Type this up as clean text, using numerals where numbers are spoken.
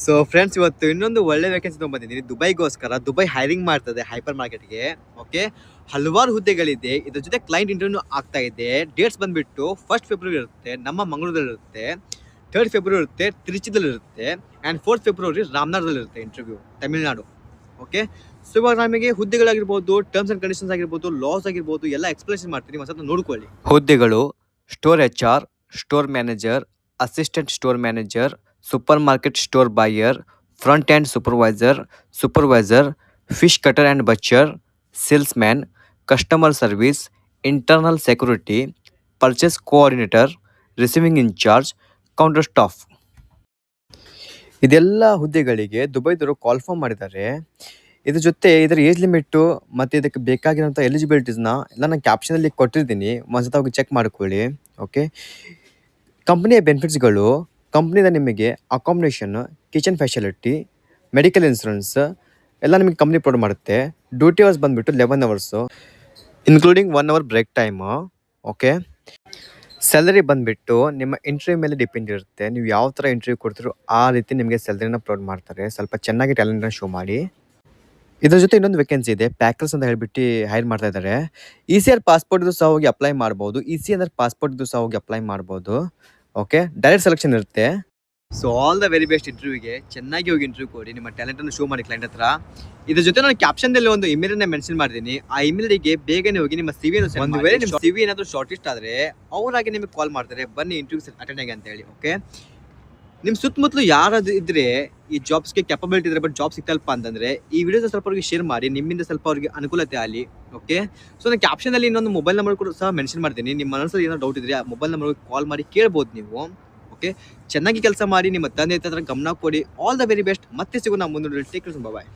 So friends, ಇವತ್ತು ಇನ್ನೊಂದು ಒಳ್ಳೆ ವೇಕೆನ್ಸಿ ತೊಗೊಂಬಂದಿದ್ದೀನಿ ದುಬೈಗೋಸ್ಕರ. ದುಬೈ ಹೈರಿಂಗ್ ಮಾಡ್ತದೆ ಹೈಪರ್ ಮಾರ್ಕೆಟ್ಗೆ. ಓಕೆ, ಹಲವಾರು ಹುದ್ದೆಗಳಿದೆ. ಇದ್ರ ಜೊತೆ ಕ್ಲೈಂಟ್ ಇಂಟರ್ವ್ಯೂ ಆಗ್ತಾ ಇದೆ. ಡೇಟ್ಸ್ ಬಂದ್ಬಿಟ್ಟು 1 ಫೆಬ್ರವರಿ ಇರುತ್ತೆ, ನಮ್ಮ ಮಂಗಳೂರಲ್ಲಿ ಇರುತ್ತೆ. 3 ಫೆಬ್ರವರಿ ಇರುತ್ತೆ, ತಿರುಚಿದಲ್ಲಿ ಇರುತ್ತೆ. ಆ್ಯಂಡ್ 4 ಫೆಬ್ರವರಿ ರಾಮನಗರದಲ್ಲಿ ಇರುತ್ತೆ ಇಂಟರ್ವ್ಯೂ, ತಮಿಳುನಾಡು. ಓಕೆ, ಸೊ ಇವಾಗ ನಮಗೆ ಹುದ್ದೆಗಳಾಗಿರ್ಬೋದು, ಟರ್ಮ್ಸ್ ಆ್ಯಂಡ್ ಕಂಡೀಷನ್ಸ್ ಆಗಿರ್ಬೋದು, ಲಾಸ್ ಆಗಿರ್ಬೋದು ಎಲ್ಲ ಎಕ್ಸ್ಪ್ಲೇಷನ್ ಮಾಡ್ತೀನಿ. ಒಂದ್ಸಲ ನೋಡ್ಕೊಳ್ಳಿ. ಹುದ್ದೆಗಳು: store HR, store manager, assistant store manager, supermarket store buyer, front end supervisor, fish cutter and butcher, salesman, customer service, internal security, purchase coordinator, receiving in charge, counter staff. ಇದೆಲ್ಲ ಹುದ್ದೆಗಳಿಗೆ ದುಬೈದವರು ಕಾಲ್ಫಾರ್ಮ್ ಮಾಡಿದ್ದಾರೆ. ಇದ್ರ ಜೊತೆ ಇದರ ಏಜ್ ಲಿಮಿಟ್ಟು ಮತ್ತು ಇದಕ್ಕೆ ಬೇಕಾಗಿರೋಂಥ ಎಲಿಜಿಬಿಲಿಟೀಸ್ನ ಎಲ್ಲ ನಾನು ಕ್ಯಾಪ್ಷನಲ್ಲಿ ಕೊಟ್ಟಿರ್ತೀನಿ. ಒಂದ್ಸತ ಹೋಗಿ ಚೆಕ್ ಮಾಡ್ಕೊಳ್ಳಿ. ಓಕೆ, ಕಂಪ್ನಿಯ ಬೆನಿಫಿಟ್ಸ್ಗಳು: ಕಂಪ್ನಿದ ನಿಮಗೆ accommodation, kitchen facility, medical insurance ಎಲ್ಲ ನಿಮಗೆ ಕಂಪ್ನಿ ಪ್ರೊವೈಡ್ ಮಾಡುತ್ತೆ. ಡ್ಯೂಟಿ ಅವರ್ಸ್ ಬಂದುಬಿಟ್ಟು 11 hours, including 1 hour break time. Okay, salary ಬಂದುಬಿಟ್ಟು ನಿಮ್ಮ ಇಂಟರ್ವ್ಯೂ ಮೇಲೆ ಡಿಪೆಂಡ್ ಇರುತ್ತೆ. ನೀವು ಯಾವ ಥರ ಇಂಟರ್ವ್ಯೂ ಕೊಡ್ತೀರೋ ಆ ರೀತಿ ನಿಮಗೆ ಸ್ಯಾಲರಿನ ಪ್ರೊವೈಡ್ ಮಾಡ್ತಾರೆ. ಸ್ವಲ್ಪ ಚೆನ್ನಾಗಿ ಟ್ಯಾಲೆಂಟ್ನ ಶೋ ಮಾಡಿ. ಇದ್ರ ಜೊತೆ ಇನ್ನೊಂದು ವೇಕೆನ್ಸಿ ಇದೆ, ಪ್ಯಾಕರ್ಸ್ ಅಂತ ಹೇಳ್ಬಿಟ್ಟು ಹೈರ್ ಮಾಡ್ತಾ ಇದ್ದಾರೆ. ECR ಪಾಸ್ಪೋರ್ಟ್ ಇದ್ದು ಸಹ ಹೋಗಿ ಅಪ್ಲೈ ಮಾಡ್ಬೋದು. EC ಅಂದರೆ ಪಾಸ್ಪೋರ್ಟ್ ಇದ್ದು ಸಹ ಹೋಗಿ ಅಪ್ಲೈ ಮಾಡ್ಬೋದು. ಓಕೆ, ಡೈರೆಕ್ಟ್ ಸೆಲೆಕ್ಷನ್ ಇರುತ್ತೆ. So all the very best ಇಂಟರ್ವ್ಯೂಗೆ. ಚೆನ್ನಾಗಿ ಹೋಗಿ ಇಂಟರ್ವ್ಯೂ ಕೊಡಿ, ನಿಮ್ಮ ಟ್ಯಾಲೆಂಟನ್ನು ಶೋ ಮಾಡಿ ಕ್ಲೈಂಟ್ ಹತ್ರ. ಇದ್ರ ಜೊತೆ ನಾನು ಕ್ಯಾಪ್ಷನ್ದಲ್ಲಿ ಒಂದು ಇಮೇಲನ್ನು ಮೆನ್ಷನ್ ಮಾಡಿದ್ದೀನಿ. ಆ ಇಮೇಲ್ಗೆ ಬೇಗನೆ ಹೋಗಿ ನಿಮ್ಮ CV ಒಂದು ವೇಳೆ ನಿಮ್ಮ CV ಏನಾದರೂ ಶಾರ್ಟ್ ಲಿಸ್ಟ್ ಆದರೆ ಅವರಾಗಿ ನಿಮಗೆ ಕಾಲ್ ಮಾಡ್ತಾರೆ, ಬನ್ನಿ ಇಂಟರ್ವ್ಯೂ ಅಟೆಂಡ್ ಆಗಿ ಅಂತ ಹೇಳಿ. ಓಕೆ, ನಿಮ್ಮ ಸುತ್ತಮುತ್ತಲು ಯಾರಾದ್ರೂ ಇದ್ರೆ ಈ ಜಾಬ್ಸ್ಗೆ ಕೆಪಬಿಲಿಟಿ ಇದ್ರೆ ಬಟ್ ಜಾಬ್ ಸಿಗ್ತಲ್ಪ ಅಂತಂದ್ರೆ ಈ ವಿಡಿಯೋನ ಸ್ವಲ್ಪ ಅವ್ರಿಗೆ ಶೇರ್ ಮಾಡಿ, ನಿಮ್ಮಿಂದ ಸ್ವಲ್ಪ ಅವ್ರಿಗೆ ಅನುಕೂಲತೆ ಆಗಲಿ. ಓಕೆ, ಸೊ ನಾನು ಕ್ಯಾಪ್ಷನಲ್ಲಿ ಇನ್ನೊಂದು ಮೊಬೈಲ್ ನಂಬರ್ ಕೂಡ ಸಹ ಮೆನ್ಷನ್ ಮಾಡ್ತೀನಿ. ನಿಮ್ಮ ಮನಸ್ಸಲ್ಲಿ ಏನೋ ಡೌಟ್ ಇದ್ರೆ ಆ ಮೊಬೈಲ್ ನಂಬರ್ಗೆ ಕಾಲ್ ಮಾಡಿ ಕೇಳ್ಬೋದು ನೀವು. ಓಕೆ, ಚೆನ್ನಾಗಿ ಕೆಲಸ ಮಾಡಿ, ನಿಮ್ಮ ತಂದೆ ಹತ್ರ ಗಮನ ಕೊಡಿ. All the very best. ಮತ್ತೆ ಸಿಗೋಣ ಮುಂದೆ. ಟೇಕ್ ಕೇರ್, ಬಾಯ್.